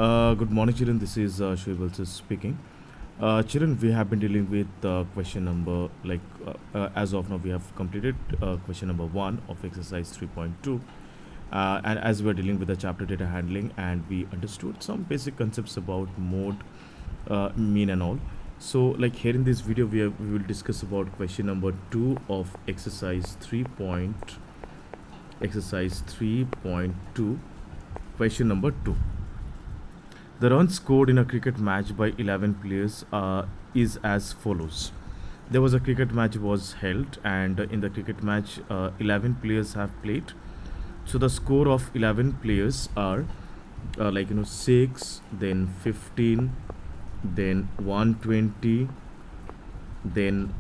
Good morning, children. This is Shoaib also speaking. Children, we have been dealing with question number, as of now, we have completed question number 1 of exercise 3.2. And as we're dealing with the chapter data handling, and we understood some basic concepts about mode, mean, and all. So, like here in this video, we will discuss about question number 2 of exercise 3.2, question number 2. The runs scored in a cricket match by 11 players is as follows. There was a cricket match was held, and in the cricket match, 11 players have played. So the score of 11 players are 6, then 15, then 120, then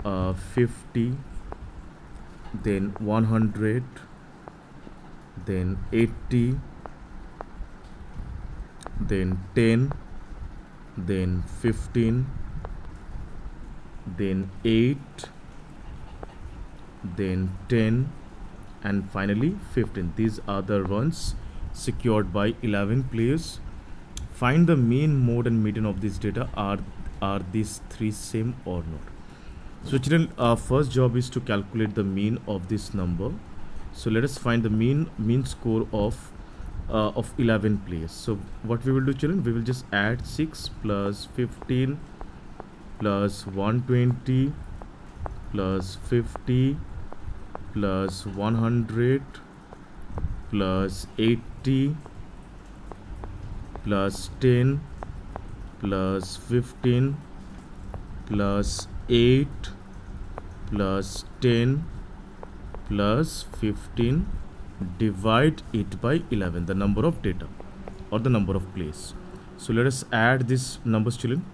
50, then 100, then 80, then 10, then 15, then 8, then 10, and finally 15. These are the runs secured by 11 players. Find the mean, mode, and median of this data. Are these three same or not? So children, our first job is to calculate the mean of this number. So let us find the mean score of 11 players. So what we will do, children, we will just add 6 plus 15 plus 120 plus 50 plus 100 plus 80 plus 10 plus 15 plus 8 plus 10 plus 15, divide it by 11, the number of data or the number of players. So let us add these numbers, children.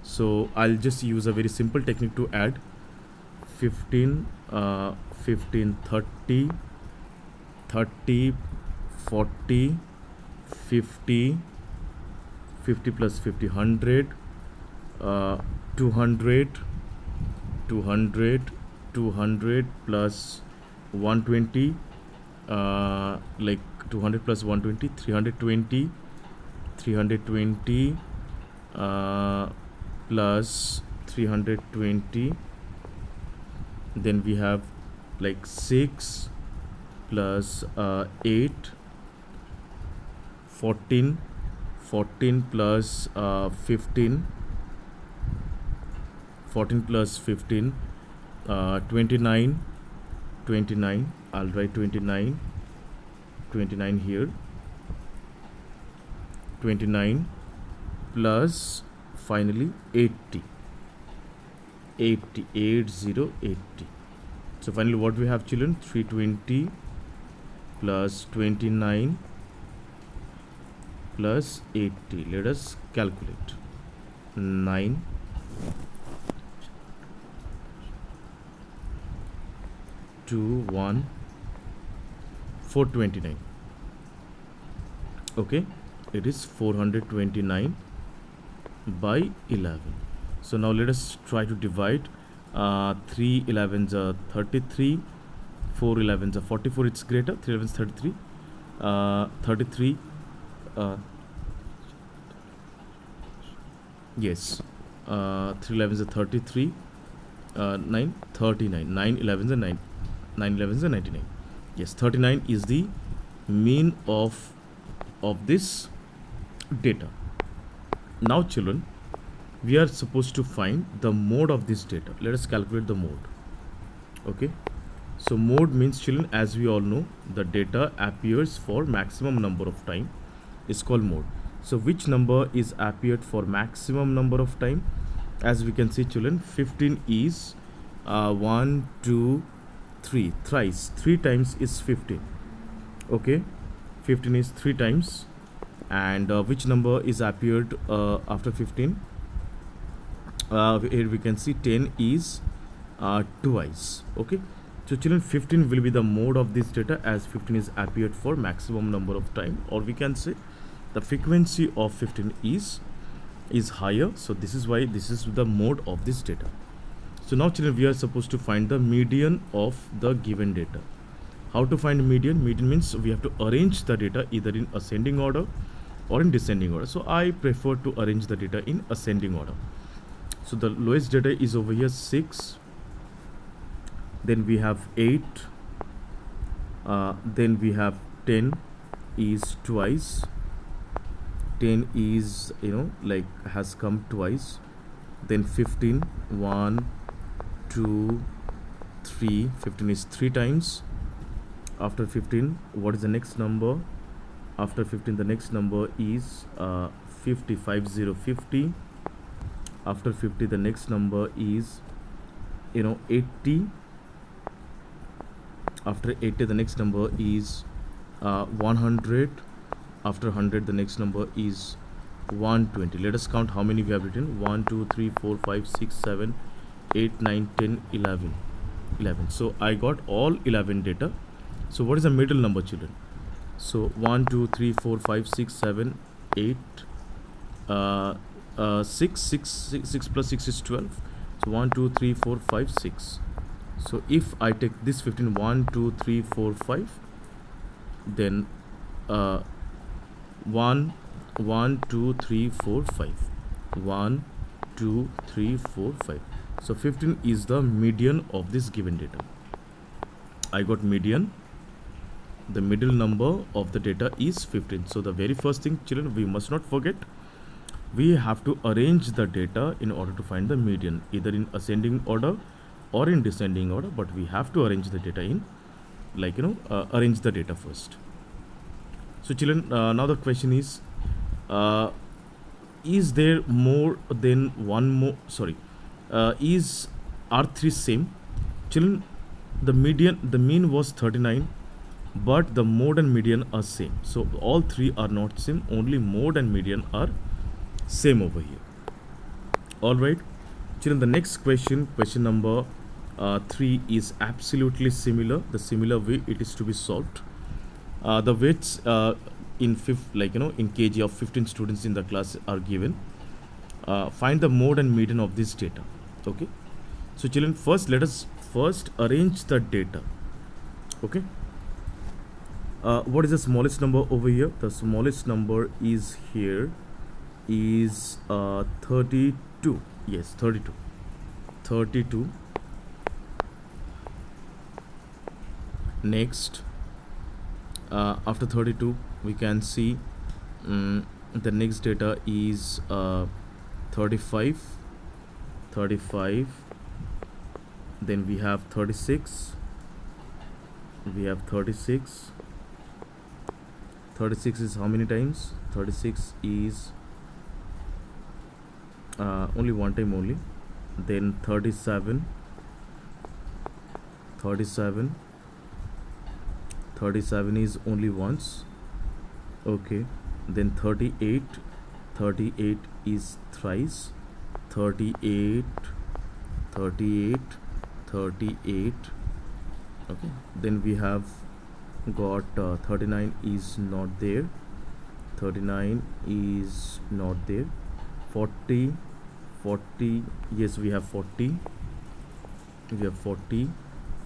So I'll just use a very simple technique to add. 15 30, 30 40, 50 plus 50 100, 200 plus 120, 200 plus 120, 320 plus 320, then we have 6 plus 8, 14 plus 15, 14 plus 15, 29, I'll write 29 here, 29 plus finally 80. So finally what we have, children? 320 plus 29 plus 80. Let us calculate. 9 2 1 429. Okay, it is 429 by 11. So now let us try to divide. 3 11s are 33, 4 11s are 44. It's greater. 3 11s 33, 33. Yes, 3 11s are 33, 9 39, 9 11s are 9 11s are 99. Yes, 39 is the mean of this data. Now children, we are supposed to find the mode of this data. Let us calculate the mode. Okay, so mode means, children, as we all know, the data appears for maximum number of time is called mode. So which number is appeared for maximum number of time? As we can see, children, 15 is 1 2 3 thrice. 3 times is 15. Okay, 15 is 3 times. And which number is appeared after 15? Here we can see 10 is twice. Okay, so children, 15 will be the mode of this data, as 15 is appeared for maximum number of time, or we can say the frequency of 15 is higher. So this is why this is the mode of this data. So now children, we are supposed to find the median of the given data. How to find median? Median means we have to arrange the data either in ascending order or in descending order. So I prefer to arrange the data in ascending order. So the lowest data is over here 6, then we have 8, then we have 10 is twice, 10 is like has come twice, then 15, 1 2 3, 15 is 3 times. After 15, what is the next number? After 15, the next number is 50, 50. After 50, the next number is 80. After 80, the next number is 100. After 100, the next number is 120. Let us count how many we have written. 1 2 3 4 5 6 7 8 9 10 11. So I got all 11 data. So what is the middle number, children? So 1 2 3 4 5 6 7 8 6 plus 6 is 12. So 1 2 3 4 5 6. So if I take this 15, 1 2 3 4 5, then 1 2 3 4 5, 1 2 3 4 5. So 15 is the median of this given data. I got median. The middle number of the data is 15. So the very first thing, children, we must not forget, we have to arrange the data in order to find the median, either in ascending order or in descending order, but we have to arrange the data in arrange the data first. So children, now the question is there more than one more, is R3 same? Children, the mean was 39, but the mode and median are same. So all three are not same, only mode and median are same over here. All right, children, the next question number 3 is absolutely similar. The similar way it is to be solved. The weights in in kg of 15 students in the class are given. Find the mode and median of this data. Okay, so children, first let us arrange the data. Okay, what is the smallest number over here? The smallest number is here is 32. Yes, 32. Next, after 32, we can see the next data is 35. Then we have 36. 36 is how many times? 36 is only one time only. Then 37 is only once. Okay, then 38 is thrice. 38. Okay, then we have got 39 is not there. 39 is not there. 40, yes, we have 40.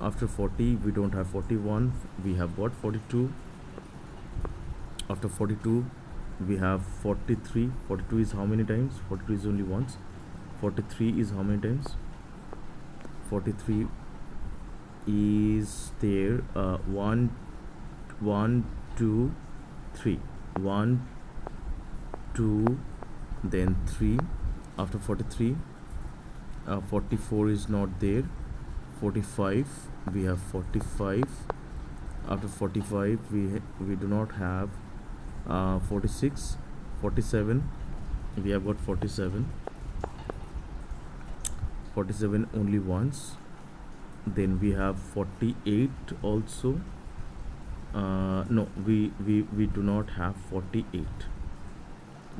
After 40, we don't have 41. We have got 42. After 42, we have 43. 42 is how many times? 42 is only once. 43 is how many times? 43 is there. 1 2 3. 1 2, then 3. After 43, 44 is not there. 45, we have 45. After 45, we do not have 46. 47, we have got 47 only once. Then we have 48 also. No, we do not have 48.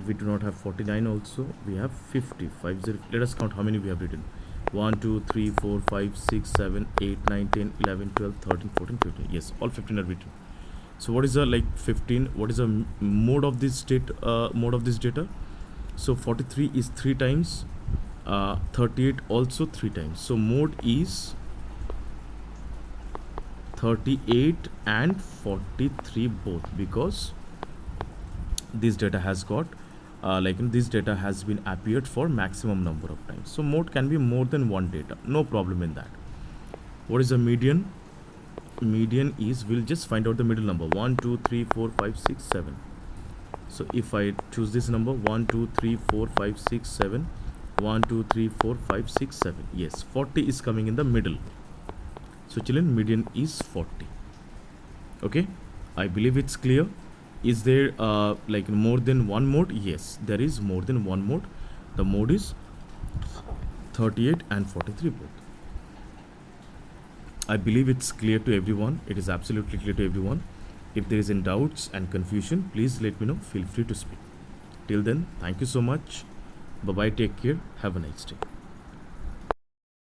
We do not have 49 also. We have 50. Let us count how many we have written. 1 2 3 4 5 6 7 8 9 10 11 12 13 14 15. Yes, all 15 are written. So what is the 15? What is the mode of this data? So 43 is 3 times. 38 also 3 times. So mode is 38 and 43 both, because this data has got this data has been appeared for maximum number of times. So mode can be more than one data, no problem in that. What is the median? Median is, we'll just find out the middle number, 1 2 3 4 5 6 7. So if I choose this number 1 2 3 4 5 6 7, 1 2 3 4 5 6 7, yes, 40 is coming in the middle. So children, median is 40. Okay, I believe it's clear. Is there more than one mode? Yes, there is more than one mode. The mode is 38 and 43 both. I believe it's clear to everyone. It is absolutely clear to everyone. If there is any doubts and confusion, please let me know. Feel free to speak. Till then, thank you so much. Bye bye. Take care. Have a nice day.